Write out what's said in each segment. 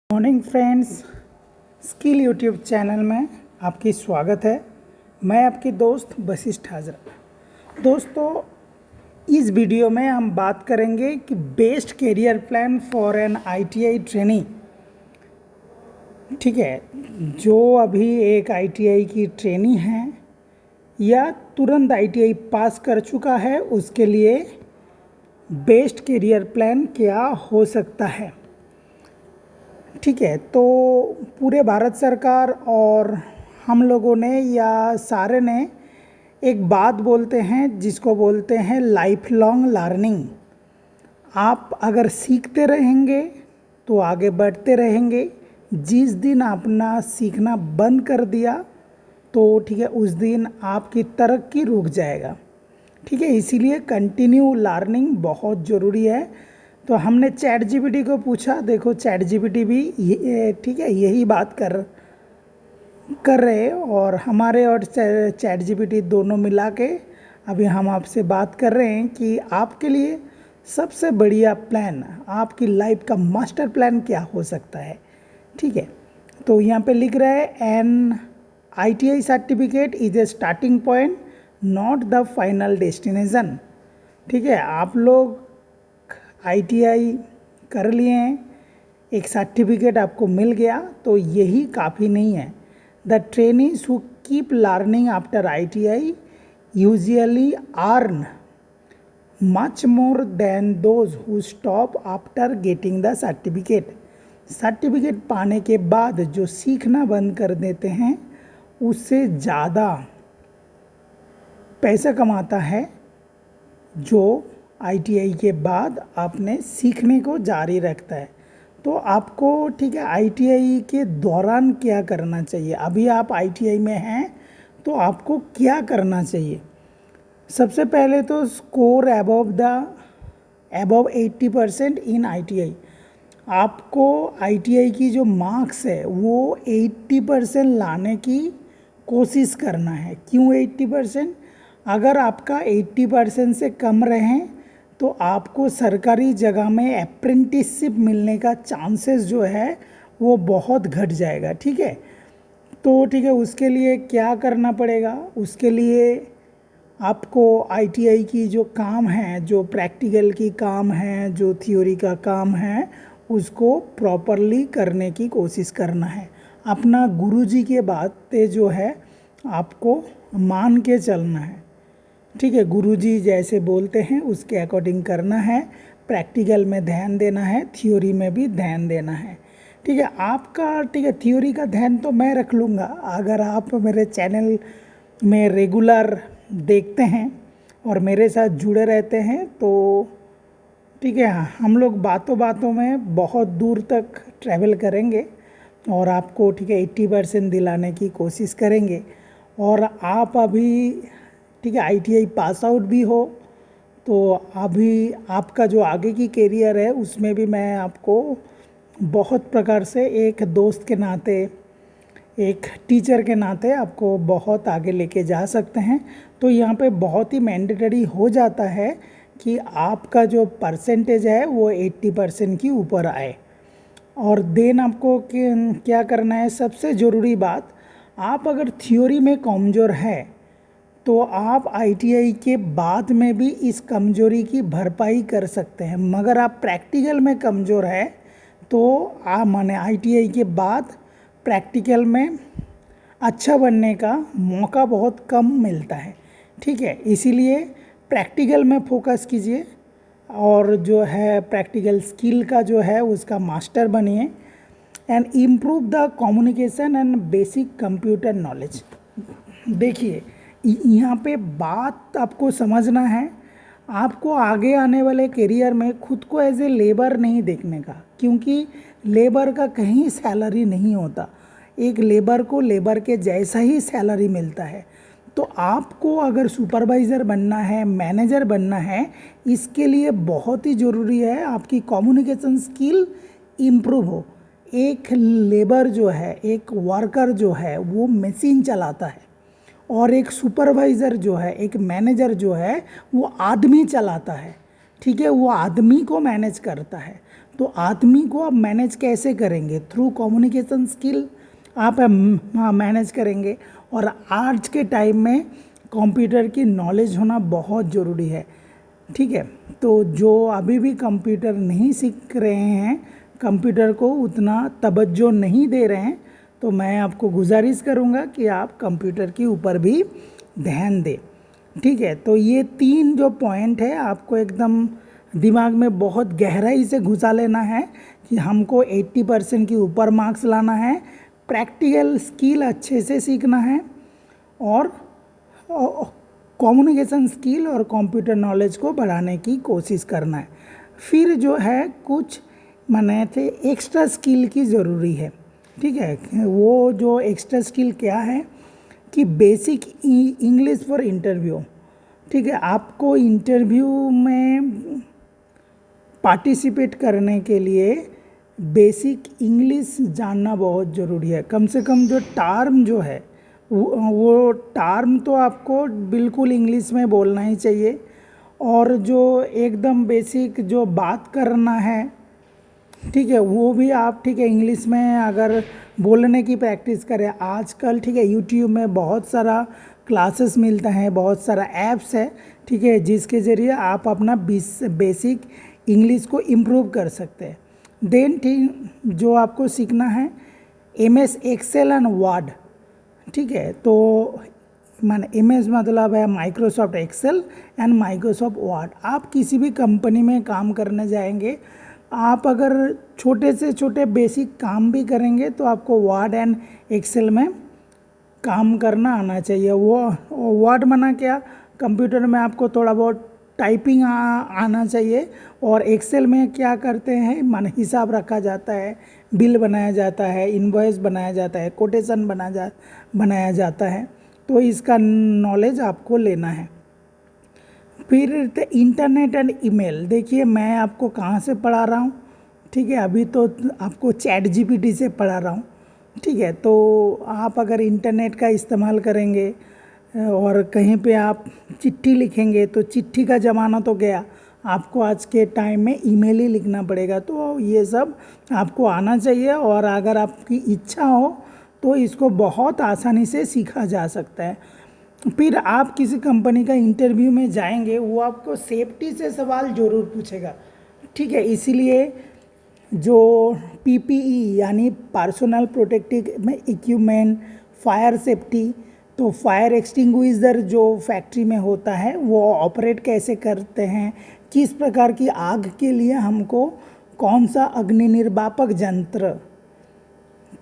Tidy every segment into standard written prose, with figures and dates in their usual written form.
Morning friends, skill YouTube channel में आपकी स्वागत है। मैं आपकी दोस्त वशिष्ठ हाजरा। दोस्तों, इस वीडियो में हम बात करेंगे कि best career plan for an ITI trainee. ठीक है, जो अभी एक आईटीआई की ट्रेनी है या तुरंत आईटीआई पास कर चुका है, उसके लिए बेस्ट करियर प्लान क्या हो सकता है। ठीक है, तो पूरे भारत सरकार और हम लोगों ने या सारे ने एक बात बोलते हैं जिसको बोलते हैं लाइफ लॉन्ग लर्निंग। आप अगर सीखते रहेंगे तो आगे बढ़ते रहेंगे। जिस दिन अपना सीखना बंद कर दिया तो ठीक है, उस दिन आपकी तरक्की रुक जाएगा। ठीक है, इसीलिए कंटिन्यू लर्निंग बहुत ज़रूरी है। तो हमने चैट जीपीटी को पूछा, देखो चैट जीपीटी भी ठीक है यही बात कर रहे, और हमारे और चैट जीपीटी दोनों मिला के अभी हम आपसे बात कर रहे हैं कि आपके लिए सबसे बढ़िया प्लान, आपकी लाइफ का मास्टर प्लान क्या हो सकता है। ठीक है, तो यहाँ पे लिख रहा है an ITI certificate is a starting point not the final destination. ठीक है, आप लोग आईटीआई कर लिए हैं, एक सर्टिफिकेट आपको मिल गया, तो यही काफ़ी नहीं है। The trainees who keep learning after ITI usually earn much more than those who stop after getting the certificate. Certificate पाने के बाद जो सीखना बंद कर देते हैं, उससे ज़्यादा पैसा कमाता है जो आईटीआई के बाद आपने सीखने को जारी रखता है। तो आपको ठीक है, आईटीआई के दौरान क्या करना चाहिए। अभी आप आईटीआई में हैं तो आपको क्या करना चाहिए। सबसे पहले तो स्कोर अबव 80% इन आईटीआई। आपको आईटीआई की जो मार्क्स है वो 80% लाने की कोशिश करना है। क्यों 80%? अगर आपका 80% से कम रहें तो आपको सरकारी जगह में अप्रेंटिसशिप मिलने का चांसेस जो है वो बहुत घट जाएगा। ठीक है, तो ठीक है, उसके लिए क्या करना पड़ेगा। उसके लिए आपको आईटीआई की जो काम है, जो प्रैक्टिकल की काम है, जो थ्योरी का काम है, उसको प्रॉपरली करने की कोशिश करना है। अपना गुरुजी के बातें जो है आपको मान के चलना है। ठीक है, गुरुजी जैसे बोलते हैं उसके अकॉर्डिंग करना है। प्रैक्टिकल में ध्यान देना है, थ्योरी में भी ध्यान देना है। ठीक है, आपका ठीक है थ्योरी का ध्यान तो मैं रख लूँगा। अगर आप मेरे चैनल में रेगुलर देखते हैं और मेरे साथ जुड़े रहते हैं तो ठीक है, हम लोग बातों बातों में बहुत दूर तक ट्रैवल करेंगे और आपको ठीक है 80% दिलाने की कोशिश करेंगे। और आप अभी ठीक है आईटीआई पास आउट भी हो तो अभी आपका जो आगे की करियर है उसमें भी मैं आपको बहुत प्रकार से एक दोस्त के नाते, एक टीचर के नाते आपको बहुत आगे लेके जा सकते हैं। तो यहाँ पे बहुत ही मैंडेटरी हो जाता है कि आपका जो परसेंटेज है वो 80% की ऊपर आए। और देन आपको क्या करना है, सबसे ज़रूरी बात, आप अगर थ्योरी में कमज़ोर है तो आप आईटीआई के बाद में भी इस कमजोरी की भरपाई कर सकते हैं। मगर आप प्रैक्टिकल में कमज़ोर है तो आप माने आईटीआई के बाद प्रैक्टिकल में अच्छा बनने का मौका बहुत कम मिलता है। ठीक है, इसीलिए प्रैक्टिकल में फोकस कीजिए और जो है प्रैक्टिकल स्किल का जो है उसका मास्टर बनिए and improve the communication and basic computer knowledge. देखिए, यहाँ पे बात आपको समझना है, आपको आगे आने वाले करियर में खुद को एज ए लेबर नहीं देखने का, क्योंकि लेबर का कहीं सैलरी नहीं होता। एक लेबर को लेबर के जैसा ही सैलरी मिलता है। तो आपको अगर सुपरवाइज़र बनना है, मैनेजर बनना है, इसके लिए बहुत ही ज़रूरी है आपकी कम्युनिकेशन स्किल इम्प्रूव हो। एक लेबर जो है, एक वर्कर जो है वो मशीन चलाता है, और एक सुपरवाइज़र जो है, एक मैनेजर जो है वो आदमी चलाता है। ठीक है, वो आदमी को मैनेज करता है। तो आदमी को आप मैनेज कैसे करेंगे? थ्रू कम्युनिकेशन स्किल आप मैनेज करेंगे। और आज के टाइम में कंप्यूटर की नॉलेज होना बहुत ज़रूरी है। ठीक है, तो जो अभी भी कंप्यूटर नहीं सीख रहे हैं, कंप्यूटर को उतना तवज्जो नहीं दे रहे हैं, तो मैं आपको गुजारिश करूंगा कि आप कंप्यूटर के ऊपर भी ध्यान दें। ठीक है, तो ये 3 जो पॉइंट है आपको एकदम दिमाग में बहुत गहराई से घुसा लेना है कि हमको 80% के ऊपर मार्क्स लाना है, प्रैक्टिकल स्किल अच्छे से सीखना है, और कम्युनिकेशन स्किल और कंप्यूटर नॉलेज को बढ़ाने की कोशिश करना है। फिर जो है कुछ माने थे एक्स्ट्रा स्किल की ज़रूरी है। ठीक है, वो जो एक्स्ट्रा स्किल क्या है कि बेसिक इंग्लिश फॉर इंटरव्यू। ठीक है, आपको इंटरव्यू में पार्टिसिपेट करने के लिए बेसिक इंग्लिश जानना बहुत ज़रूरी है। कम से कम जो टर्म जो है वो टर्म तो आपको बिल्कुल इंग्लिश में बोलना ही चाहिए, और जो एकदम बेसिक जो बात करना है, ठीक है, वो भी आप ठीक है इंग्लिश में अगर बोलने की प्रैक्टिस करें। आजकल ठीक है यूट्यूब में बहुत सारा क्लासेस मिलता है, बहुत सारा ऐप्स है, ठीक है, जिसके ज़रिए आप अपना बेसिक इंग्लिश को इम्प्रूव कर सकते हैं। देन ठीक जो आपको सीखना है MS एक्सेल एंड वर्ड। ठीक है, तो माने MS मतलब है Microsoft Excel and Microsoft Word. आप किसी भी कंपनी में काम करने जाएंगे, आप अगर छोटे से छोटे बेसिक काम भी करेंगे तो आपको वर्ड एंड एक्सेल में काम करना आना चाहिए। वो वर्ड माना क्या, कंप्यूटर में आपको थोड़ा बहुत टाइपिंग आना चाहिए, और एक्सेल में क्या करते हैं माने हिसाब रखा जाता है, बिल बनाया जाता है, इनवॉइस बनाया जाता है, कोटेशन बनाया जाता है, तो इसका नॉलेज आपको लेना है। फिर इंटरनेट एंड ईमेल। देखिए मैं आपको कहाँ से पढ़ा रहा हूँ, ठीक है, अभी तो आपको चैट GPT से पढ़ा रहा हूँ। ठीक है, तो आप अगर इंटरनेट का इस्तेमाल करेंगे और कहीं पे आप चिट्ठी लिखेंगे, तो चिट्ठी का ज़माना तो गया, आपको आज के टाइम में ईमेल ही लिखना पड़ेगा। तो ये सब आपको आना चाहिए, और अगर आपकी इच्छा हो तो इसको बहुत आसानी से सीखा जा सकता है। फिर आप किसी कंपनी का इंटरव्यू में जाएंगे, वो आपको सेफ्टी से सवाल ज़रूर पूछेगा। ठीक है, इसीलिए जो PPE यानी personal protective equipment, fire safety, तो फायर एक्सटिंग्विशर जो फैक्ट्री में होता है वो ऑपरेट कैसे करते हैं, किस प्रकार की आग के लिए हमको कौन सा अग्नि निर्वापक यंत्र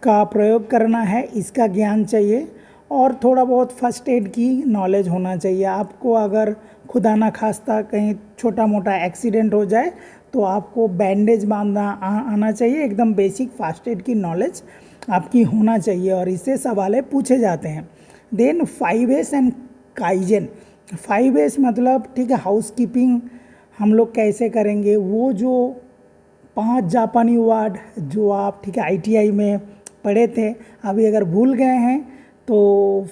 का प्रयोग करना है, इसका ज्ञान चाहिए। और थोड़ा बहुत फर्स्ट एड की नॉलेज होना चाहिए आपको। अगर खुदा ना खास्ता कहीं छोटा मोटा एक्सीडेंट हो जाए तो आपको बैंडेज बांधना आना चाहिए। एकदम बेसिक फर्स्ट एड की नॉलेज आपकी होना चाहिए, और इससे सवाल पूछे जाते हैं। Then 5S and kaizen. 5S मतलब ठीक है हाउस कीपिंग हम लोग कैसे करेंगे, वो जो 5 जापानी वर्ड जो आप ठीक है ITI में पढ़े थे, अभी अगर भूल गए हैं तो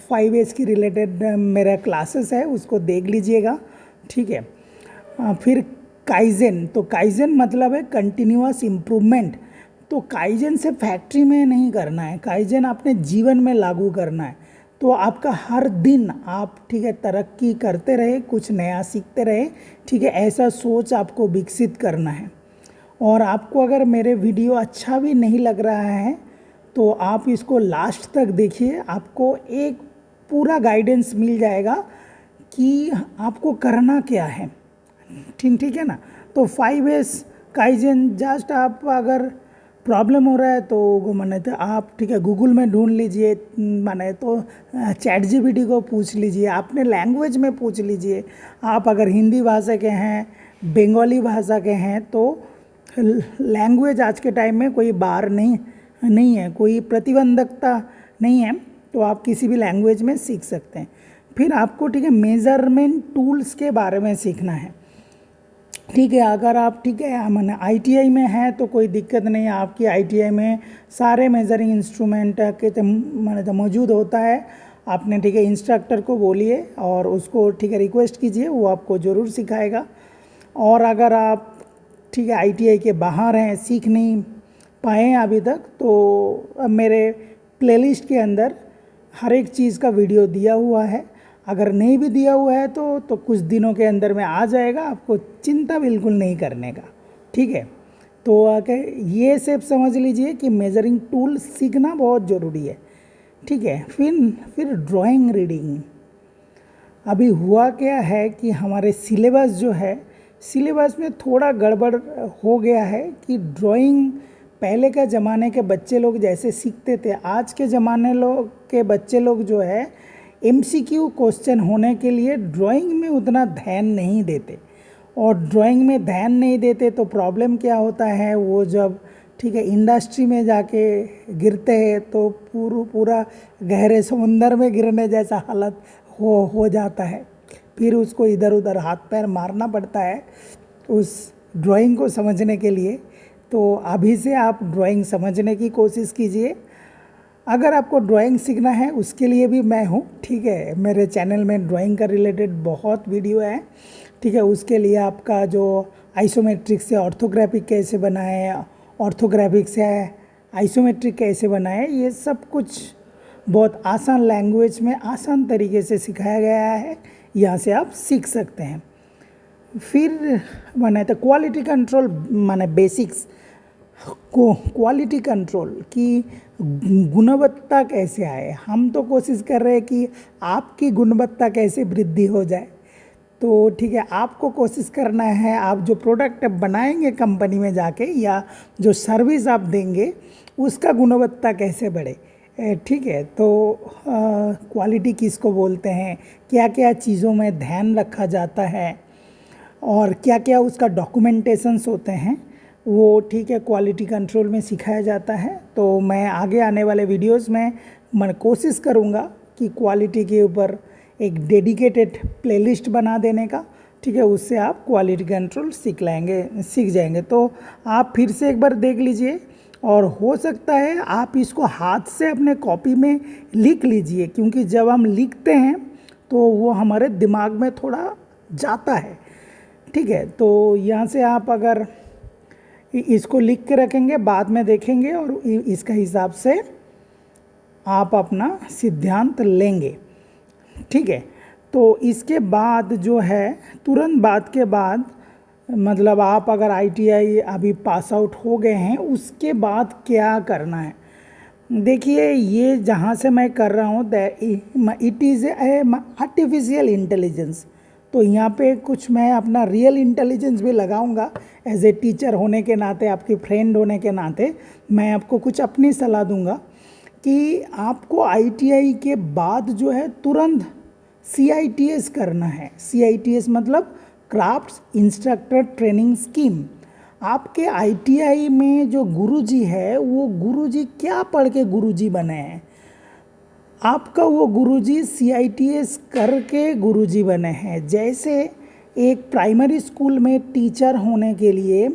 5S की रिलेटेड मेरा क्लासेस है, उसको देख लीजिएगा। ठीक है, फिर काइजन। तो काइजन मतलब है कंटिन्यूअस इम्प्रूवमेंट। तो काइजन से फैक्ट्री में नहीं करना है, काइजन अपने जीवन में लागू करना है। तो आपका हर दिन आप ठीक है तरक्की करते रहे, कुछ नया सीखते रहे। ठीक है, ऐसा सोच आपको विकसित करना है। और आपको अगर मेरे वीडियो अच्छा भी नहीं लग रहा है तो आप इसको लास्ट तक देखिए, आपको एक पूरा गाइडेंस मिल जाएगा कि आपको करना क्या है। ठीक है ना। तो 5S काइजन जस्ट आप अगर प्रॉब्लम हो रहा है तो माने तो आप ठीक है गूगल में ढूंढ लीजिए, माने तो चैट GPT को पूछ लीजिए, अपने लैंग्वेज में पूछ लीजिए। आप अगर हिंदी भाषा के हैं, बंगाली भाषा के हैं, तो लैंग्वेज आज के टाइम में कोई बार नहीं है, कोई प्रतिबंधकता नहीं है, तो आप किसी भी लैंग्वेज में सीख सकते हैं। फिर आपको ठीक है मेज़रमेंट टूल्स के बारे में सीखना है। ठीक है, अगर आप ठीक है मैंने ITI में है तो कोई दिक्कत नहीं है, आपकी ITI में सारे मेजरिंग इंस्ट्रूमेंट के मैंने तो मौजूद होता है। आपने ठीक है इंस्ट्रक्टर को बोलिए और उसको ठीक है रिक्वेस्ट कीजिए, वो आपको ज़रूर सिखाएगा। और अगर आप ठीक है आईटीआई के बाहर हैं, सीख नहीं पाए हैं अभी तक, तो मेरे प्लेलिस्ट के अंदर हर एक चीज़ का वीडियो दिया हुआ है। अगर नहीं भी दिया हुआ है तो कुछ दिनों के अंदर में आ जाएगा, आपको चिंता बिल्कुल नहीं करने का, ठीक है। तो आके ये सब समझ लीजिए कि मेजरिंग टूल सीखना बहुत ज़रूरी है, ठीक है। फिर ड्राइंग रीडिंग। अभी हुआ क्या है कि हमारे सिलेबस जो है, सिलेबस में थोड़ा गड़बड़ हो गया है कि ड्राइंग पहले के ज़माने के बच्चे लोग जैसे सीखते थे, आज के ज़माने के बच्चे लोग जो है एमसीक्यू क्वेश्चन होने के लिए ड्राइंग में उतना ध्यान नहीं देते। और ड्राइंग में ध्यान नहीं देते तो प्रॉब्लम क्या होता है, वो जब ठीक है इंडस्ट्री में जाके गिरते हैं तो पूरा गहरे समुंदर में गिरने जैसा हालत हो जाता है। फिर उसको इधर उधर हाथ पैर मारना पड़ता है उस ड्राइंग को समझने के लिए। तो अभी से आप ड्राइंग समझने की कोशिश कीजिए। अगर आपको ड्राइंग सीखना है उसके लिए भी मैं हूँ, ठीक है। मेरे चैनल में ड्राइंग का रिलेटेड बहुत वीडियो है, ठीक है। उसके लिए आपका जो आइसोमेट्रिक से ऑर्थोग्राफिक कैसे बनाए, ऑर्थोग्राफिक से आइसोमेट्रिक कैसे बनाए, ये सब कुछ बहुत आसान लैंग्वेज में आसान तरीके से सिखाया गया है, यहाँ से आप सीख सकते हैं। फिर माने तो क्वालिटी कंट्रोल, माने बेसिक्स को क्वालिटी कंट्रोल की गुणवत्ता कैसे आए। हम तो कोशिश कर रहे हैं कि आपकी गुणवत्ता कैसे वृद्धि हो जाए। तो ठीक है, आपको कोशिश करना है, आप जो प्रोडक्ट बनाएंगे कंपनी में जाके या जो सर्विस आप देंगे उसका गुणवत्ता कैसे बढ़े, ठीक है। तो क्वालिटी किसको बोलते हैं, क्या क्या चीज़ों में ध्यान रखा जाता है और क्या क्या उसका डॉक्यूमेंटेशंस होते हैं, वो ठीक है क्वालिटी कंट्रोल में सिखाया जाता है। तो मैं आगे आने वाले वीडियोस में मैं कोशिश करूँगा कि क्वालिटी के ऊपर एक डेडिकेटेड प्लेलिस्ट बना देने का, ठीक है। उससे आप क्वालिटी कंट्रोल सीख जाएंगे। तो आप फिर से एक बार देख लीजिए और हो सकता है आप इसको हाथ से अपने कॉपी में लिख लीजिए, क्योंकि जब हम लिखते हैं तो वो हमारे दिमाग में थोड़ा जाता है, ठीक है। तो यहाँ से आप अगर इसको लिख के रखेंगे, बाद में देखेंगे और इसका हिसाब से आप अपना सिद्धांत लेंगे, ठीक है। तो इसके बाद जो है तुरंत बाद के बाद, मतलब आप अगर आईटीआई अभी पास आउट हो गए हैं, उसके बाद क्या करना है। देखिए ये जहाँ से मैं कर रहा हूँ it is a artificial intelligence. तो यहाँ पे कुछ मैं अपना रियल इंटेलिजेंस भी लगाऊंगा। एज ए टीचर होने के नाते, आपकी फ्रेंड होने के नाते मैं आपको कुछ अपनी सलाह दूंगा कि आपको आईटीआई के बाद जो है तुरंत CITS करना है। CITS मतलब क्राफ्ट्स इंस्ट्रक्टर ट्रेनिंग स्कीम। आपके आईटीआई में जो गुरुजी है, वो गुरुजी क्या पढ़ के गुरुजी बने हैं, आपका वो गुरुजी CITS करके गुरुजी बने हैं। जैसे एक प्राइमरी स्कूल में टीचर होने के लिए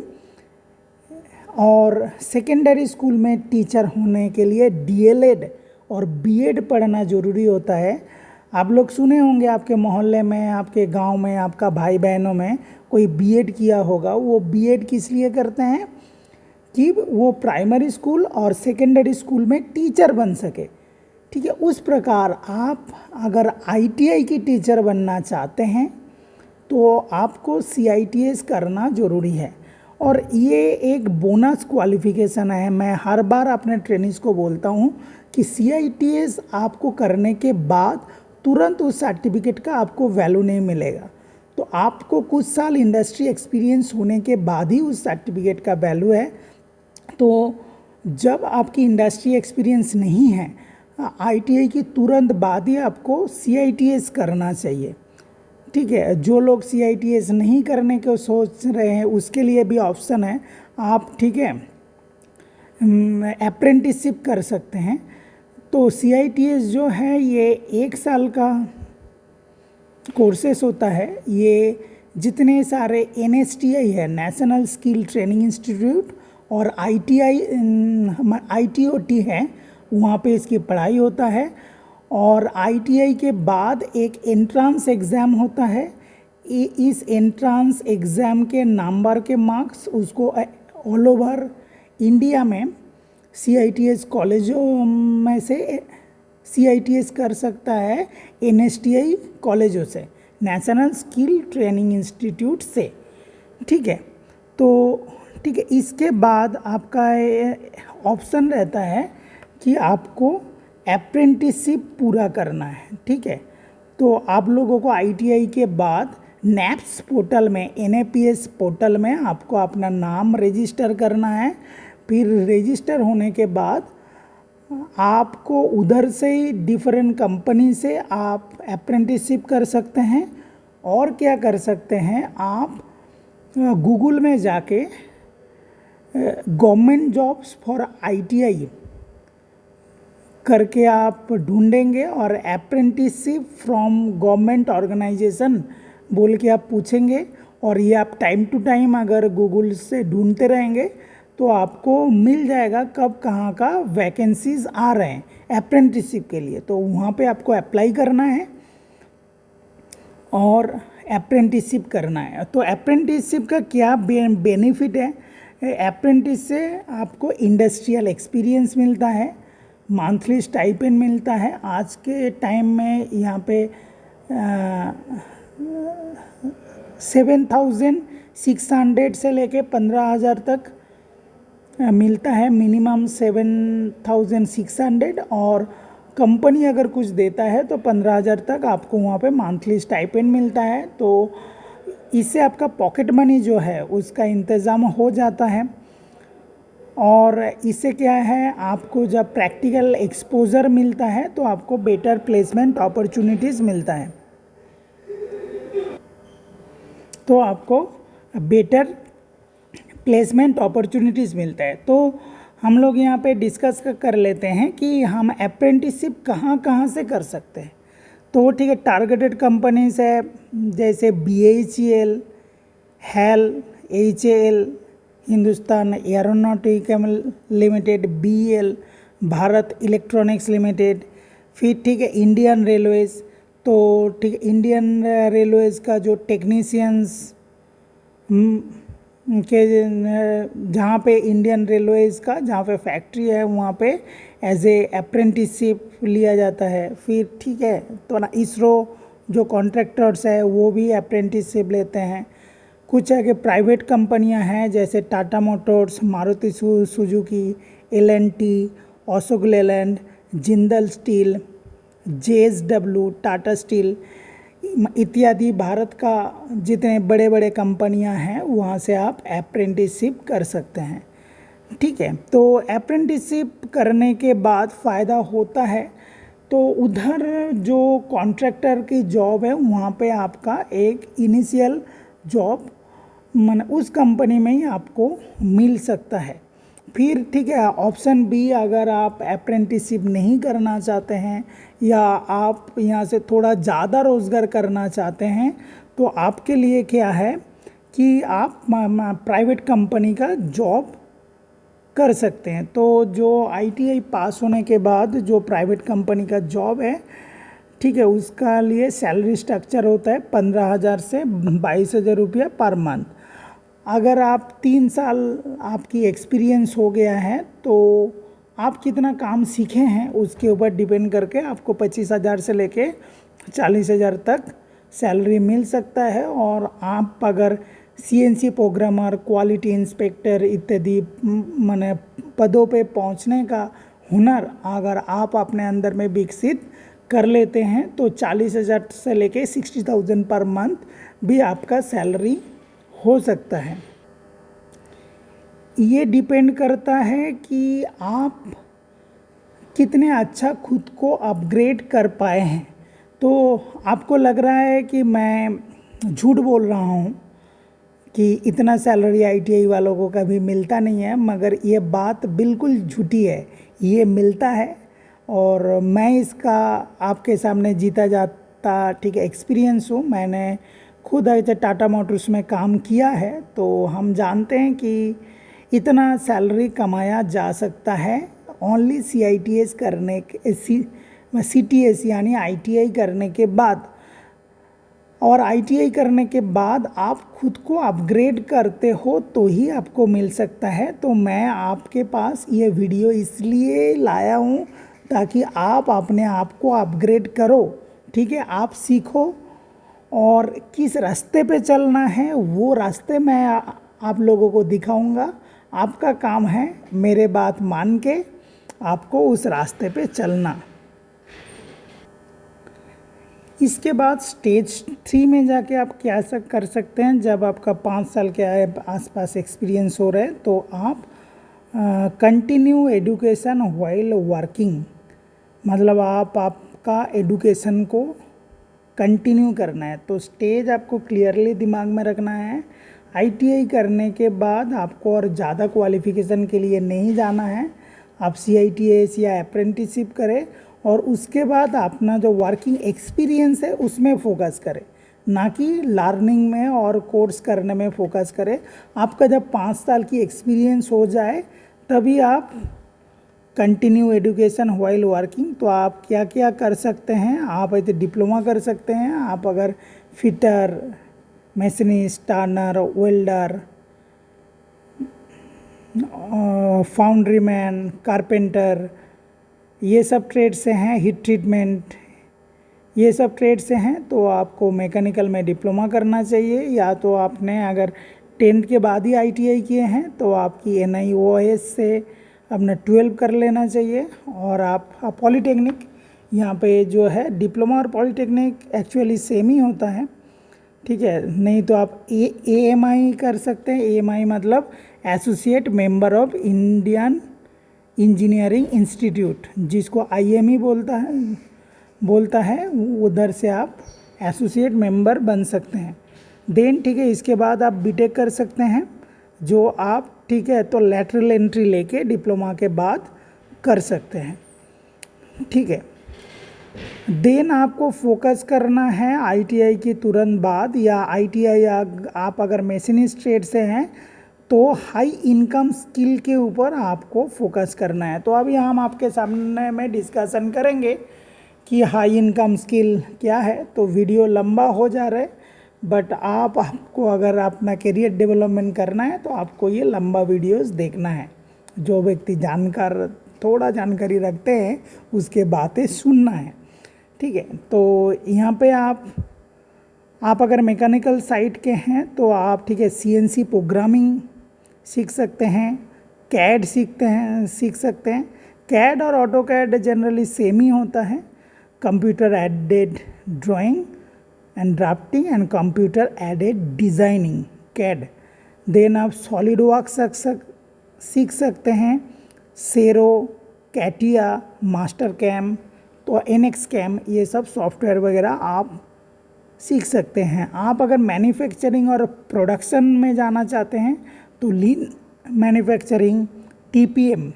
और सेकेंडरी स्कूल में टीचर होने के लिए DLED और BEd पढ़ना ज़रूरी होता है। आप लोग सुने होंगे, आपके मोहल्ले में, आपके गांव में, आपका भाई बहनों में कोई BEd किया होगा। वो BEd किस लिए करते हैं कि वो प्राइमरी स्कूल और सेकेंडरी स्कूल में टीचर बन सके, ठीक है। उस प्रकार आप अगर ITI की टीचर बनना चाहते हैं तो आपको CITS करना ज़रूरी है। और ये एक बोनस क्वालिफ़िकेशन है। मैं हर बार अपने ट्रेनिंग्स को बोलता हूँ कि CITS आपको करने के बाद तुरंत उस सर्टिफिकेट का आपको वैल्यू नहीं मिलेगा। तो आपको कुछ साल इंडस्ट्री एक्सपीरियंस होने के बाद ही उस सर्टिफिकेट का वैल्यू है। तो जब आपकी इंडस्ट्री एक्सपीरियंस नहीं है, ITI की तुरंत बाद ही आपको CITS करना चाहिए, ठीक है। जो लोग CITS नहीं करने को सोच रहे हैं उसके लिए भी ऑप्शन है, आप ठीक है अप्रेंटिसशिप कर सकते हैं। तो CITS जो है ये 1 साल का कोर्सेस होता है। ये जितने सारे NSTI है, नेशनल स्किल ट्रेनिंग इंस्टीट्यूट, और ITOT है, वहाँ पे इसकी पढ़ाई होता है। और ITI के बाद एक एंट्रेंस एग्ज़ाम होता है। इस एंट्रांस एग्ज़ाम के नंबर के मार्क्स उसको ऑल ओवर इंडिया में CITS कॉलेजों में से CITS कर सकता है, NSTI कॉलेजों से, नेशनल स्किल ट्रेनिंग इंस्टीट्यूट से। ठीक है, तो ठीक है, इसके बाद आपका ऑप्शन रहता है कि आपको अप्रेंटिसशिप पूरा करना है। ठीक है, तो आप लोगों को ITI के बाद NAPS पोर्टल में, NAPS पोर्टल में आपको अपना नाम रजिस्टर करना है। फिर रजिस्टर होने के बाद आपको उधर से ही डिफरेंट कंपनी से आप अप्रेंटिसशिप कर सकते हैं। और क्या कर सकते हैं, आप गूगल में जाके गवर्नमेंट जॉब्स फॉर ITI करके आप ढूंढेंगे और अप्रेंटिसशिप फ्रॉम गवर्नमेंट ऑर्गेनाइजेशन बोल के आप पूछेंगे, और ये आप टाइम टू टाइम अगर गूगल से ढूंढते रहेंगे तो आपको मिल जाएगा कब कहाँ का वैकेंसीज आ रहे हैं अप्रेंटिसशिप के लिए। तो वहाँ पे आपको अप्लाई करना है और अप्रेंटिसशिप करना है। तो अप्रेंटिसशिप का क्या बेनिफिट है, अप्रेंटिस से आपको इंडस्ट्रियल एक्सपीरियंस मिलता है, मंथली स्टाइपेंड मिलता है। आज के टाइम में यहाँ पे 7,600 से लेके 15,000 तक मिलता है, मिनिमम 7,600, और कंपनी अगर कुछ देता है तो 15,000 तक आपको वहाँ पे मंथली स्टाइपेंड मिलता है। तो इससे आपका पॉकेट मनी जो है उसका इंतज़ाम हो जाता है। और इससे क्या है, आपको जब प्रैक्टिकल एक्सपोजर मिलता है तो आपको बेटर प्लेसमेंट अपॉर्चुनिटीज़ मिलता है, तो आपको बेटर प्लेसमेंट अपॉर्चुनिटीज़ मिलता है। तो हम लोग यहाँ पे डिस्कस कर लेते हैं कि हम अप्रेंटिसशिप कहाँ कहाँ से कर सकते हैं। तो ठीक है, टारगेटेड कंपनीज है जैसे BHEL, HAL, HAL, Hindustan aeronautical limited, BEL, Bharat electronics limited. फिर ठीक है, इंडियन रेलवेज़, तो ठीक है, इंडियन रेलवेज़ का जो टेक्नीशियंस के जहाँ पे इंडियन रेलवेज़ का जहाँ पे फैक्ट्री है वहाँ पे एज ए अप्रेंटिसशिप लिया जाता है। फिर ठीक है, तो ना इसरो जो कॉन्ट्रैक्टर्स है वो भी अप्रेंटिसशिप लेते हैं। कुछ है कि प्राइवेट कंपनियां हैं जैसे Tata Motors, Maruti Suzuki, L&T, Ashok Leyland, Jindal steel, JSW, Tata steel इत्यादि भारत का जितने बड़े बड़े कंपनियां हैं वहाँ से आप अप्रेंटिसशिप कर सकते हैं। ठीक है, तो अप्रेंटिसशिप करने के बाद फ़ायदा होता है, तो उधर जो कॉन्ट्रैक्टर की जॉब है वहाँ पे आपका एक इनिशियल जॉब मन उस कंपनी में ही आपको मिल सकता है। फिर ठीक है, ऑप्शन बी, अगर आप अप्रेंटिसशिप नहीं करना चाहते हैं या आप यहाँ से थोड़ा ज़्यादा रोज़गार करना चाहते हैं तो आपके लिए क्या है कि आप प्राइवेट कंपनी का जॉब कर सकते हैं। तो जो ITI पास होने के बाद जो प्राइवेट कंपनी का जॉब है, ठीक है, उसका लिए सैलरी स्ट्रक्चर होता है 15,000 से 22,000 रुपया पर मंथ। अगर आप 3 साल आपकी एक्सपीरियंस हो गया है तो आप कितना काम सीखे हैं उसके ऊपर डिपेंड करके आपको 25,000 से लेके 40,000 तक सैलरी मिल सकता है। और आप अगर CNC प्रोग्रामर, क्वालिटी इंस्पेक्टर इत्यादि माने पदों पे पहुंचने का हुनर अगर आप अपने अंदर में विकसित कर लेते हैं तो 40,000 से लेके 60,000 पर मंथ भी आपका सैलरी हो सकता है। ये डिपेंड करता है कि आप कितने अच्छा खुद को अपग्रेड कर पाए हैं। तो आपको लग रहा है कि मैं झूठ बोल रहा हूँ कि इतना सैलरी ITI वालों को कभी मिलता नहीं है, मगर ये बात बिल्कुल झूठी है, ये मिलता है। और मैं इसका आपके सामने जीता जाता ठीक है एक्सपीरियंस हूँ। मैंने खुद ऐसे टाटा मोटर्स में काम किया है, तो हम जानते हैं कि इतना सैलरी कमाया जा सकता है ओनली CITS करने के CTS यानी ITI करने के बाद। और आईटीआई करने के बाद आप खुद को अपग्रेड करते हो तो ही आपको मिल सकता है। तो मैं आपके पास ये वीडियो इसलिए लाया हूँ ताकि आप अपने आप को अपग्रेड करो, ठीक है, आप सीखो और किस रास्ते पे चलना है वो रास्ते मैं आप लोगों को दिखाऊंगा। आपका काम है मेरे बात मान के आपको उस रास्ते पे चलना। इसके बाद स्टेज 3 में जाके आप क्या कर सकते हैं, जब आपका 5 साल के आसपास एक्सपीरियंस हो रहा है तो आप कंटिन्यू एजुकेशन व्हाइल वर्किंग, मतलब आपका एजुकेशन को कंटिन्यू करना है। तो स्टेज आपको क्लियरली दिमाग में रखना है। आईटीआई करने के बाद आपको और ज़्यादा क्वालिफिकेशन के लिए नहीं जाना है, आप सीआईटीएस या अप्रेंटिसशिप करें और उसके बाद अपना जो वर्किंग एक्सपीरियंस है उसमें फोकस करें, ना कि लर्निंग में और कोर्स करने में फोकस करें। आपका जब 5 साल की एक्सपीरियंस हो जाए तभी आप कंटिन्यू एजुकेशन व्हाइल वर्किंग, तो आप क्या क्या कर सकते हैं, आप ऐसे डिप्लोमा कर सकते हैं। आप अगर fitter, machinist, turner, welder, foundry man, carpenter, ये सब ट्रेड से हैं, हीट ट्रीटमेंट, ये सब ट्रेड से हैं, तो आपको मैकेनिकल में डिप्लोमा करना चाहिए। या तो आपने अगर 10th के बाद ही आईटीआई किए हैं तो आपकी एनआईओएस से अपना 12 कर लेना चाहिए। और आप पॉलीटेक्निक, यहाँ पे जो है डिप्लोमा और पॉलीटेक्निक एक्चुअली सेम ही होता है, ठीक है। नहीं तो आप एएमआई कर सकते हैं। एएमआई मतलब associate member of Indian engineering institute, जिसको आईएमई बोलता है, उधर से आप एसोसिएट मेंबर बन सकते हैं। देन ठीक है, इसके बाद आप बीटेक कर सकते हैं, जो आप ठीक है तो लैटरल एंट्री लेके डिप्लोमा के बाद कर सकते हैं, ठीक है। देन आपको फोकस करना है आईटीआई के तुरंत बाद, या आईटीआई आप अगर मैशनिस्ट ट्रेड से हैं तो हाई इनकम स्किल के ऊपर आपको फोकस करना है। तो अभी हम आपके सामने में डिस्कशन करेंगे कि हाई इनकम स्किल क्या है। तो वीडियो लंबा हो जा रहा है, बट आपको अगर अपना करियर डेवलपमेंट करना है तो आपको ये लंबा वीडियोस देखना है। जो व्यक्ति थोड़ा जानकारी रखते हैं उसके बातें सुनना है, ठीक है। तो यहाँ पे आप अगर मैकेनिकल साइड के हैं तो आप ठीक है सीएनसी प्रोग्रामिंग सीख सकते हैं, कैड सीख सकते हैं। कैड और ऑटो कैड जनरली सेम ही होता है। Computer aided drawing and drafting and computer aided designing, CAD. Then आप सॉलिड वर्क सीख सकते हैं, सेरो, कैटिया, मास्टर कैम, तो एनएक्स कैम, ये सब सॉफ्टवेयर वगैरह आप सीख सकते हैं। आप अगर मैन्युफैक्चरिंग और प्रोडक्शन में जाना चाहते हैं तो लीन manufacturing, TPM,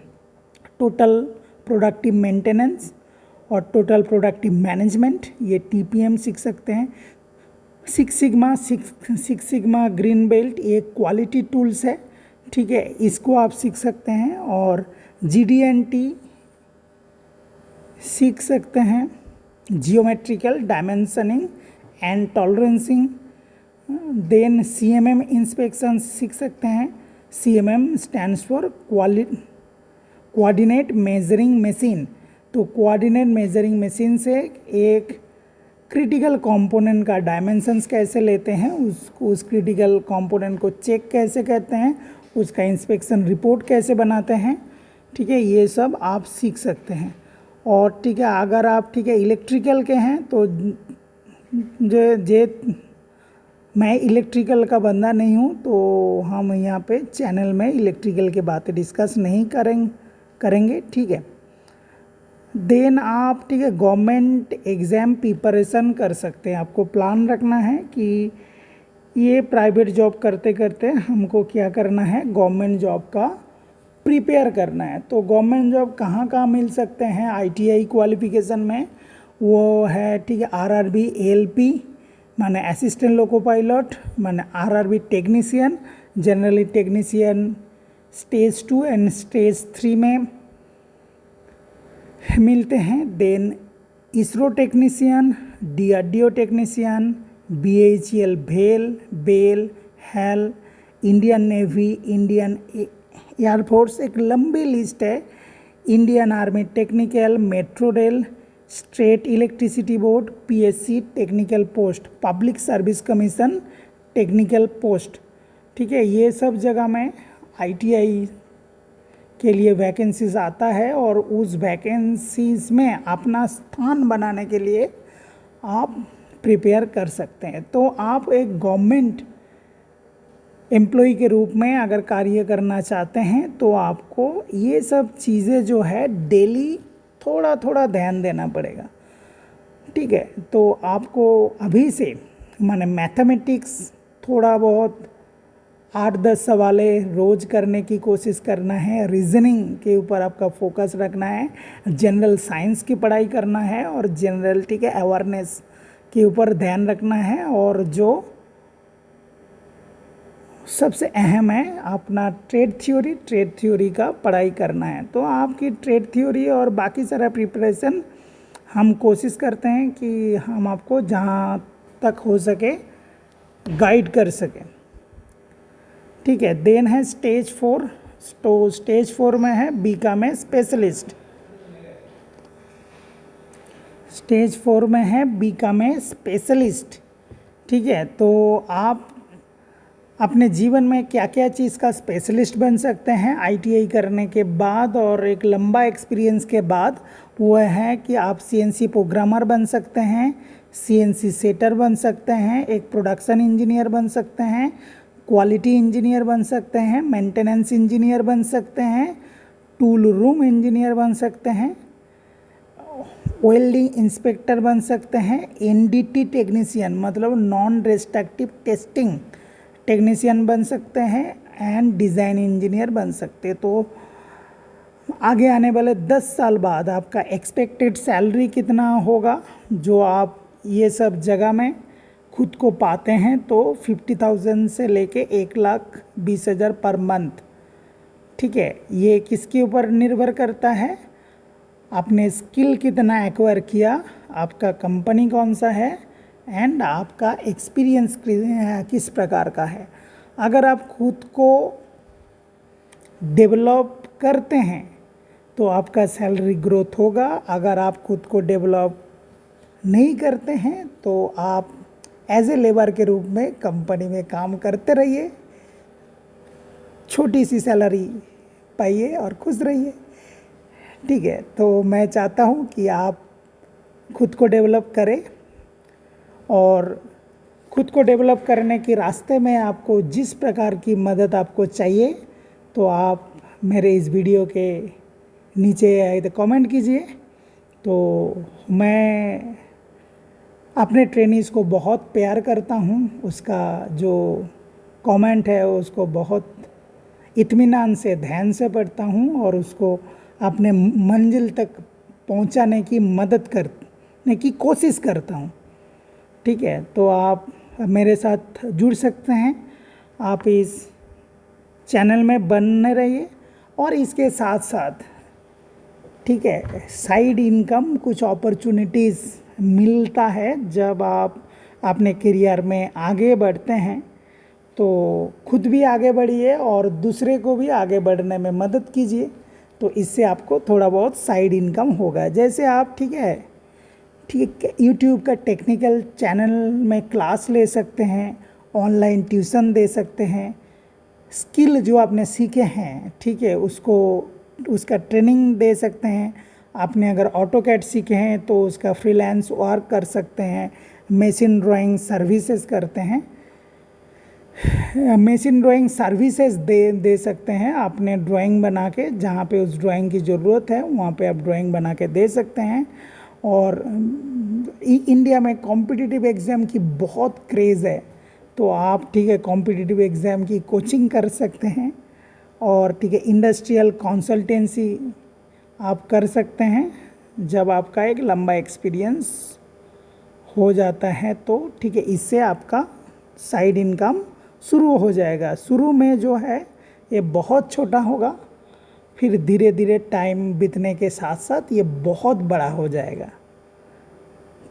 total productive maintenance और टोटल प्रोडक्टिव मैनेजमेंट, ये टीपीएम सीख सकते हैं। सिक्स सिग्मा ग्रीन बेल्ट, ये क्वालिटी टूल्स है, ठीक है, इसको आप सीख सकते हैं। और जीडीएनटी सीख सकते हैं, geometrical dimensioning and tolerancing. Then CMM inspection सीख सकते हैं। CMM stands for coordinate measuring machine. तो कोऑर्डिनेट मेजरिंग मशीन से एक क्रिटिकल कंपोनेंट का डायमेंशंस कैसे लेते हैं, उस क्रिटिकल कंपोनेंट को चेक कैसे करते हैं, उसका इंस्पेक्शन रिपोर्ट कैसे बनाते हैं, ठीक है, ये सब आप सीख सकते हैं। और ठीक है, अगर आप ठीक है इलेक्ट्रिकल के हैं तो मैं इलेक्ट्रिकल का बंदा नहीं हूँ, तो हम यहाँ पे चैनल में इलेक्ट्रिकल के बातें डिस्कस नहीं करेंगे, ठीक है। देन आप ठीक है गवर्नमेंट एग्ज़ाम प्रिपरेशन कर सकते हैं। आपको प्लान रखना है कि ये प्राइवेट जॉब करते करते हमको क्या करना है, गवर्नमेंट जॉब का प्रिपेयर करना है। तो गवर्नमेंट जॉब कहाँ कहाँ मिल सकते हैं आईटीआई क्वालिफिकेशन में, वो है ठीक है आरआरबी एएलपी माने असिस्टेंट लोको पायलट, माने RRB technician, generally technician stage 2 and stage 3 में मिलते हैं। Then ISRO technician, DRDO technician, BHEL भेल, बेल, हेल, इंडियन नेवी, इंडियन एयरफोर्स, एक लंबी लिस्ट है। Indian army technical, metro rail, state electricity board, PSC technical post, public service commission technical post. ठीक है, ये सब जगह में ITI के लिए वैकेंसीज आता है और उस वैकेंसीज में अपना स्थान बनाने के लिए आप प्रिपेयर कर सकते हैं। तो आप एक गवर्नमेंट एम्प्लॉय के रूप में अगर कार्य करना चाहते हैं तो आपको ये सब चीज़ें जो है डेली थोड़ा थोड़ा ध्यान देना पड़ेगा। ठीक है, तो आपको अभी से माने मैथमेटिक्स थोड़ा बहुत 8-10 सवालें रोज़ करने की कोशिश करना है, रीजनिंग के ऊपर आपका फोकस रखना है, जनरल साइंस की पढ़ाई करना है और जनरल ठीक है अवेयरनेस के ऊपर ध्यान रखना है। और जो सबसे अहम है अपना ट्रेड थ्योरी का पढ़ाई करना है। तो आपकी ट्रेड थ्योरी और बाकी सारा प्रिपरेशन हम कोशिश करते हैं कि हम आपको जहाँ तक हो सके गाइड कर सकें। ठीक है, देन है स्टेज 4। तो स्टेज 4 में है बीकॉम में स्पेशलिस्ट। स्टेज 4 में है बीकॉम में स्पेशलिस्ट। ठीक है, तो आप अपने जीवन में क्या क्या चीज़ का स्पेशलिस्ट बन सकते हैं ITI करने के बाद और एक लंबा एक्सपीरियंस के बाद, वो है कि आप CNC प्रोग्रामर बन सकते हैं, CNC सेटर बन सकते हैं, एक प्रोडक्शन इंजीनियर बन सकते हैं, क्वालिटी इंजीनियर बन सकते हैं, मेंटेनेंस इंजीनियर बन सकते हैं, टूल रूम इंजीनियर बन सकते हैं, वेल्डिंग इंस्पेक्टर बन सकते हैं, NDT टेक्नीशियन मतलब नॉन डिस्ट्रक्टिव टेस्टिंग टेक्नीशियन बन सकते हैं एंड डिज़ाइन इंजीनियर बन सकते हैं। तो आगे आने वाले 10 साल बाद आपका एक्सपेक्टेड सैलरी कितना होगा जो आप ये सब जगह में खुद को पाते हैं, तो 50,000 से लेके 1,20,000 पर मंथ। ठीक है, ये किसके ऊपर निर्भर करता है, आपने स्किल कितना एक्वायर किया, आपका कंपनी कौन सा है एंड आपका एक्सपीरियंस किस प्रकार का है। अगर आप खुद को डेवलप करते हैं तो आपका सैलरी ग्रोथ होगा। अगर आप खुद को डेवलप नहीं करते हैं तो आप एज ए लेबर के रूप में कंपनी में काम करते रहिए, छोटी सी सैलरी पाइए और खुश रहिए। ठीक है, तो मैं चाहता हूँ कि आप खुद को डेवलप करें और खुद को डेवलप करने के रास्ते में आपको जिस प्रकार की मदद आपको चाहिए तो आप मेरे इस वीडियो के नीचे कमेंट कीजिए। तो मैं अपने ट्रेनीज़ को बहुत प्यार करता हूँ, उसका जो कमेंट है उसको बहुत इत्मीनान से ध्यान से पढ़ता हूँ और उसको अपने मंजिल तक पहुँचाने की मदद करने की कोशिश करता हूँ। ठीक है, तो आप मेरे साथ जुड़ सकते हैं, आप इस चैनल में बने रहिए और इसके साथ साथ ठीक है साइड इनकम कुछ अपॉर्चुनिटीज़ मिलता है जब आप अपने करियर में आगे बढ़ते हैं। तो खुद भी आगे बढ़िए और दूसरे को भी आगे बढ़ने में मदद कीजिए, तो इससे आपको थोड़ा बहुत साइड इनकम होगा। जैसे आप ठीक है यूट्यूब का टेक्निकल चैनल में क्लास ले सकते हैं, ऑनलाइन ट्यूशन दे सकते हैं, स्किल जो आपने सीखे हैं ठीक है उसका ट्रेनिंग दे सकते हैं। आपने अगर ऑटोकैड सीखे हैं तो उसका फ्रीलांस वर्क कर सकते हैं, मशीन ड्राइंग सर्विसेज करते हैं, मशीन ड्राइंग सर्विसेज दे सकते हैं। आपने ड्राइंग बना के जहाँ पे उस ड्राइंग की ज़रूरत है वहाँ पे आप ड्राइंग बना के दे सकते हैं। और इंडिया में कॉम्पिटिटिव एग्ज़ाम की बहुत क्रेज़ है, तो आप ठीक है कॉम्पिटिटिव एग्ज़ाम की कोचिंग कर सकते हैं और ठीक है इंडस्ट्रियल कंसल्टेंसी आप कर सकते हैं जब आपका एक लंबा एक्सपीरियंस हो जाता है। तो ठीक है इससे आपका साइड इनकम शुरू हो जाएगा। शुरू में जो है ये बहुत छोटा होगा, फिर धीरे धीरे टाइम बीतने के साथ साथ ये बहुत बड़ा हो जाएगा।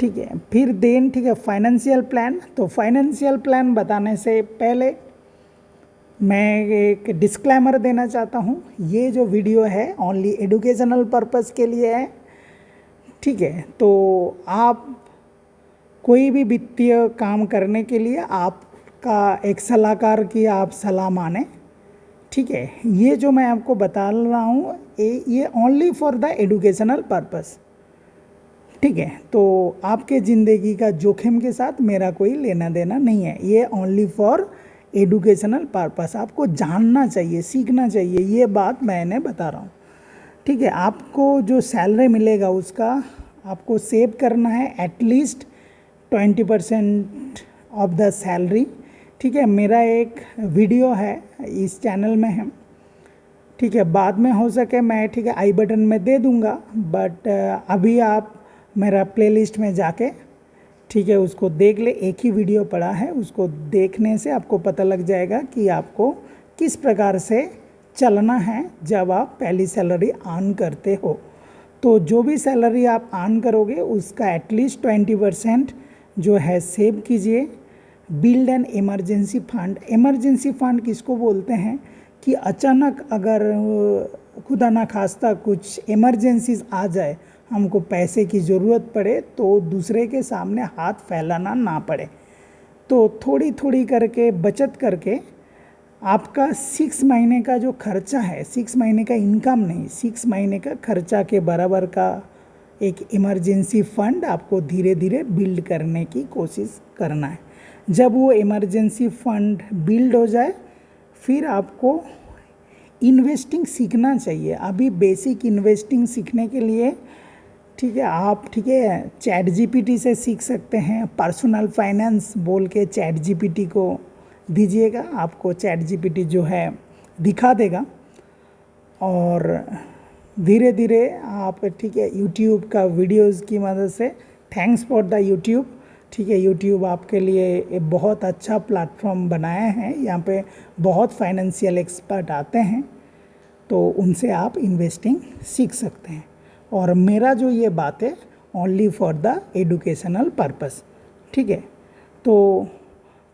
ठीक है। फिर देन ठीक है फाइनेंशियल प्लान। तो फाइनेंशियल प्लान बताने से पहले मैं एक डिस्क्लेमर देना चाहता हूँ, ये जो वीडियो है ओनली एजुकेशनल पर्पस के लिए है। ठीक है, तो आप कोई भी वित्तीय काम करने के लिए आपका एक सलाहकार की आप सलाह माने। ठीक है, ये जो मैं आपको बता रहा हूँ ये only for the educational purpose. ठीक है, तो आपके ज़िंदगी का जोखिम के साथ मेरा कोई लेना देना नहीं है, ये ओनली फॉर एजुकेशनल पर्पस। आपको जानना चाहिए, सीखना चाहिए, ये बात मैंने बता रहा हूँ। ठीक है, आपको जो सैलरी मिलेगा उसका आपको सेव करना है एटलीस्ट 20% ऑफ द सैलरी। ठीक है, मेरा एक वीडियो है इस चैनल में है। ठीक है, बाद में हो सके मैं ठीक है आई बटन में दे दूंगा, बट अभी आप मेरा प्लेलिस्ट में जाके ठीक है उसको देख ले। एक ही वीडियो पड़ा है, उसको देखने से आपको पता लग जाएगा कि आपको किस प्रकार से चलना है जब आप पहली सैलरी अर्न करते हो। तो जो भी सैलरी आप अर्न करोगे उसका एटलीस्ट 20% जो है सेव कीजिए। Build an emergency fund. Emergency fund किसको बोलते हैं कि अचानक अगर खुदा ना खास्ता कुछ इमरजेंसीज आ जाए, हमको पैसे की ज़रूरत पड़े, तो दूसरे के सामने हाथ फैलाना ना पड़े। तो थोड़ी थोड़ी करके बचत करके आपका 6 महीने का जो खर्चा है, 6 महीने का इनकम नहीं, 6 महीने का खर्चा के बराबर का एक इमरजेंसी फंड आपको धीरे धीरे बिल्ड करने की कोशिश करना है। जब वो इमरजेंसी फंड बिल्ड हो जाए फिर आपको इन्वेस्टिंग सीखना चाहिए। अभी बेसिक इन्वेस्टिंग सीखने के लिए ठीक है आप ठीक है चैट जीपीटी से सीख सकते हैं। पर्सनल फाइनेंस बोल के चैट जीपीटी को दीजिएगा, आपको चैट जीपीटी जो है दिखा देगा। और धीरे धीरे आप ठीक है यूट्यूब का वीडियोस की मदद से, थैंक्स फॉर द यूट्यूब। ठीक है, यूट्यूब आपके लिए एक बहुत अच्छा प्लेटफॉर्म बनाया है। यहाँ पे बहुत फाइनेंशियल एक्सपर्ट आते हैं, तो उनसे आप इन्वेस्टिंग सीख सकते हैं। और मेरा जो ये बात है only for the educational purpose. ठीक है, तो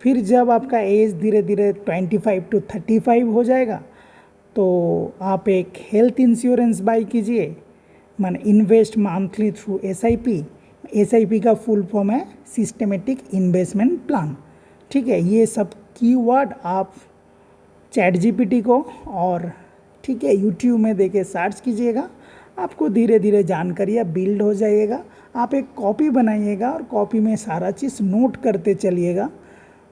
फिर जब आपका एज धीरे धीरे 25 to 35 हो जाएगा तो आप एक हेल्थ इंश्योरेंस बाई कीजिए। माने invest monthly through SIP. SIP का फुल फॉर्म है सिस्टमेटिक इन्वेस्टमेंट प्लान। ठीक है, ये सब कीवर्ड आप चैट जीपीटी को और ठीक है यूट्यूब में देके सर्च कीजिएगा, आपको धीरे धीरे जानकारी बिल्ड हो जाइएगा। आप एक कॉपी बनाइएगा और कॉपी में सारा चीज़ नोट करते चलिएगा,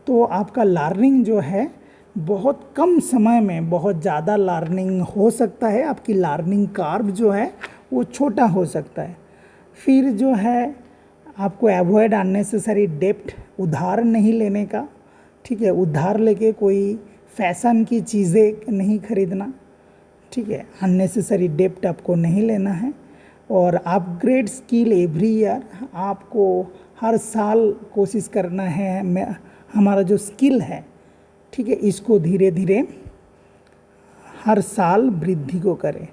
तो आपका लर्निंग जो है बहुत कम समय में बहुत ज़्यादा लर्निंग हो सकता है। आपकी लर्निंग कर्व जो है वो छोटा हो सकता है। फिर जो है आपको अवॉइड अननेसेसरी डेप्ट, उधार नहीं लेने का। ठीक है, उधार लेके कोई फैशन की चीज़ें नहीं खरीदना। ठीक है, अननेसेसरी डेप्ट आपको नहीं लेना है। और अपग्रेड स्किल एवरी ईयर, आपको हर साल कोशिश करना है हमारा जो स्किल है ठीक है इसको धीरे धीरे हर साल वृद्धि को करें।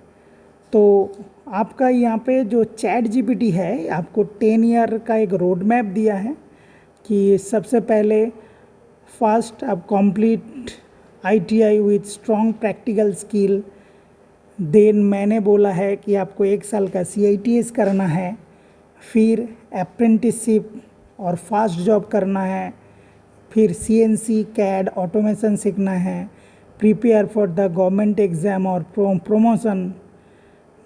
तो आपका यहाँ पे जो चैट जीपीटी है आपको 10 ईयर का एक रोड मैप दिया है कि सबसे पहले फर्स्ट आप complete ITI with strong practical skill. Then मैंने बोला है कि आपको 1 साल का सीआईटीएस करना है, फिर अप्रेंटिसशिप और फास्ट जॉब करना है, फिर सीएनसी कैड ऑटोमेशन सीखना है, prepare for the government exam और प्रमोशन।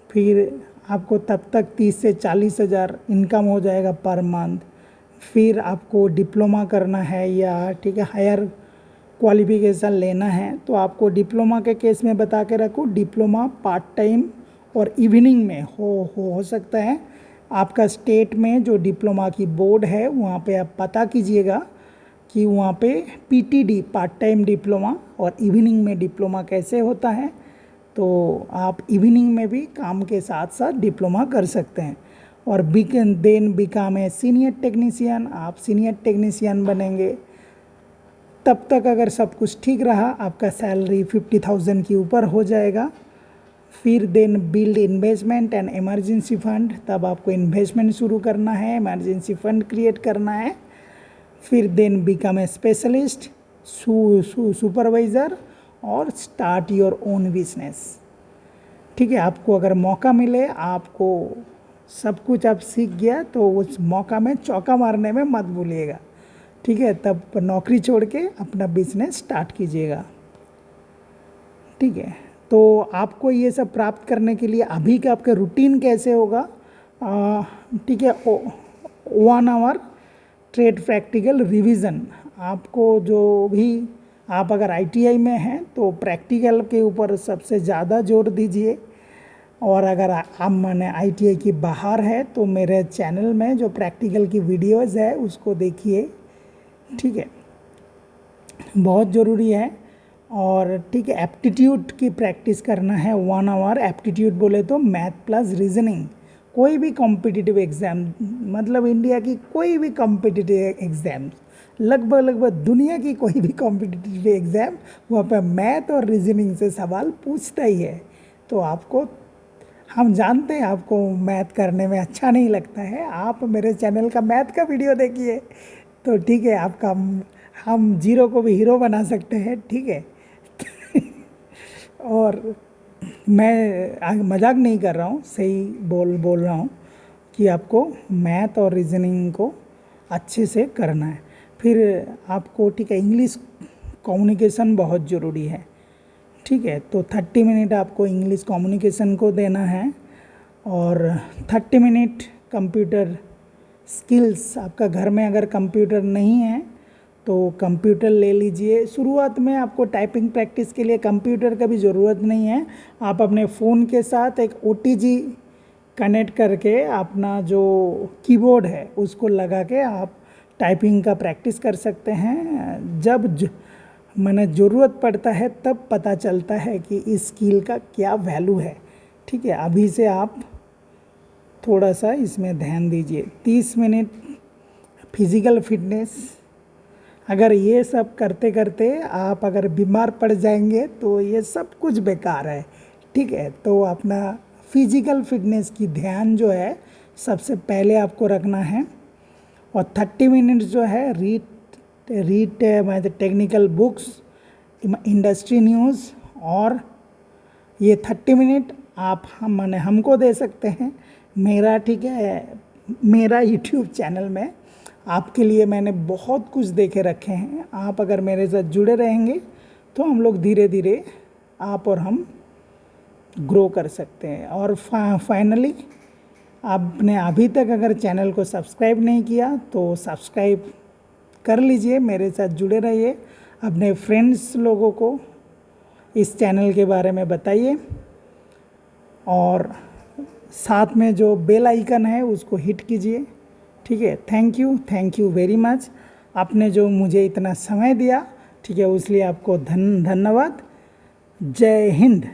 फिर आपको तब तक 30 से 40 हज़ार इनकम हो जाएगा पर मंथ। फिर आपको डिप्लोमा करना है या ठीक है हायर क्वालिफिकेशन लेना है, तो आपको डिप्लोमा के केस में बता के रखो, डिप्लोमा पार्ट टाइम और इवनिंग में हो सकता है। आपका स्टेट में जो डिप्लोमा की बोर्ड है वहाँ पे आप पता कीजिएगा कि वहाँ पे पीटीडी पार्ट टाइम डिप्लोमा और इवनिंग में डिप्लोमा कैसे होता है। तो आप इवनिंग में भी काम के साथ साथ डिप्लोमा कर सकते हैं। और then become a senior technician, आप सीनियर टेक्नीशियन बनेंगे। तब तक अगर सब कुछ ठीक रहा आपका सैलरी 50,000 के ऊपर हो जाएगा। फिर then build investment and emergency fund, तब आपको इन्वेस्टमेंट शुरू करना है, इमरजेंसी फंड क्रिएट करना है। फिर then become a specialist, supervisor और स्टार्ट योर ओन बिजनेस। ठीक है, आपको अगर मौका मिले, आपको सब कुछ आप सीख गया तो उस मौका में चौका मारने में मत भूलिएगा। ठीक है, तब नौकरी छोड़ के अपना बिजनेस स्टार्ट कीजिएगा। ठीक है, तो आपको ये सब प्राप्त करने के लिए अभी का आपका रूटीन कैसे होगा? ठीक है, 1 आवर ट्रेड प्रैक्टिकल रिवीजन। आपको जो भी, आप अगर आईटीआई में हैं तो प्रैक्टिकल के ऊपर सबसे ज़्यादा जोर दीजिए, और अगर आप माने आईटीआई की बाहर है तो मेरे चैनल में जो प्रैक्टिकल की वीडियोस है उसको देखिए। ठीक है, बहुत ज़रूरी है। और ठीक है, एप्टीट्यूड की प्रैक्टिस करना है 1 आवर। एप्टीट्यूड बोले तो मैथ प्लस रीजनिंग। कोई भी कॉम्पिटिटिव एग्ज़ाम, मतलब इंडिया की कोई भी कॉम्पिटिटिव एग्ज़ाम, लगभग दुनिया की कोई भी कॉम्पिटिटिव एग्ज़ाम, वहाँ पे मैथ और रीजनिंग से सवाल पूछता ही है। तो आपको, हम जानते हैं आपको मैथ करने में अच्छा नहीं लगता है, आप मेरे चैनल का मैथ का वीडियो देखिए तो ठीक है, आपका, हम जीरो को भी हीरो बना सकते हैं। ठीक है और मैं मजाक नहीं कर रहा हूँ, सही बोल रहा हूँ कि आपको मैथ और रीजनिंग को अच्छे से करना है। फिर आपको, ठीक है, इंग्लिश कम्युनिकेशन बहुत ज़रूरी है। ठीक है, तो 30 मिनट आपको इंग्लिश कम्युनिकेशन को देना है, और 30 मिनट कंप्यूटर स्किल्स। आपका घर में अगर कंप्यूटर नहीं है तो कंप्यूटर ले लीजिए। शुरुआत में आपको टाइपिंग प्रैक्टिस के लिए कंप्यूटर का भी ज़रूरत नहीं है, आप अपने फ़ोन के साथ एक ओटीजी कनेक्ट करके अपना जो कीबोर्ड है उसको लगा के आप टाइपिंग का प्रैक्टिस कर सकते हैं। जब मैंने ज़रूरत पड़ता है तब पता चलता है कि इस स्किल का क्या वैल्यू है। ठीक है, अभी से आप थोड़ा सा इसमें ध्यान दीजिए। 30 मिनट फिज़िकल फिटनेस। अगर ये सब करते करते आप अगर बीमार पड़ जाएंगे तो ये सब कुछ बेकार है। ठीक है, तो अपना फिज़िकल फिटनेस की ध्यान जो है सबसे पहले आपको रखना है। और 30 मिनट जो है read technical books, industry news. और ये 30 मिनट आप हमको दे सकते हैं। मेरा, ठीक है, मेरा यूट्यूब चैनल में आपके लिए मैंने बहुत कुछ देखे रखे हैं। आप अगर मेरे साथ जुड़े रहेंगे तो हम लोग धीरे धीरे, आप और हम ग्रो कर सकते हैं। और फाइनली, आपने अभी तक अगर चैनल को सब्सक्राइब नहीं किया तो सब्सक्राइब कर लीजिए, मेरे साथ जुड़े रहिए। अपने फ्रेंड्स लोगों को इस चैनल के बारे में बताइए, और साथ में जो बेल आइकन है उसको हिट कीजिए। ठीक है, थैंक यू वेरी मच। आपने जो मुझे इतना समय दिया, ठीक है, उसलिए आपको धन्यवाद। जय हिंद।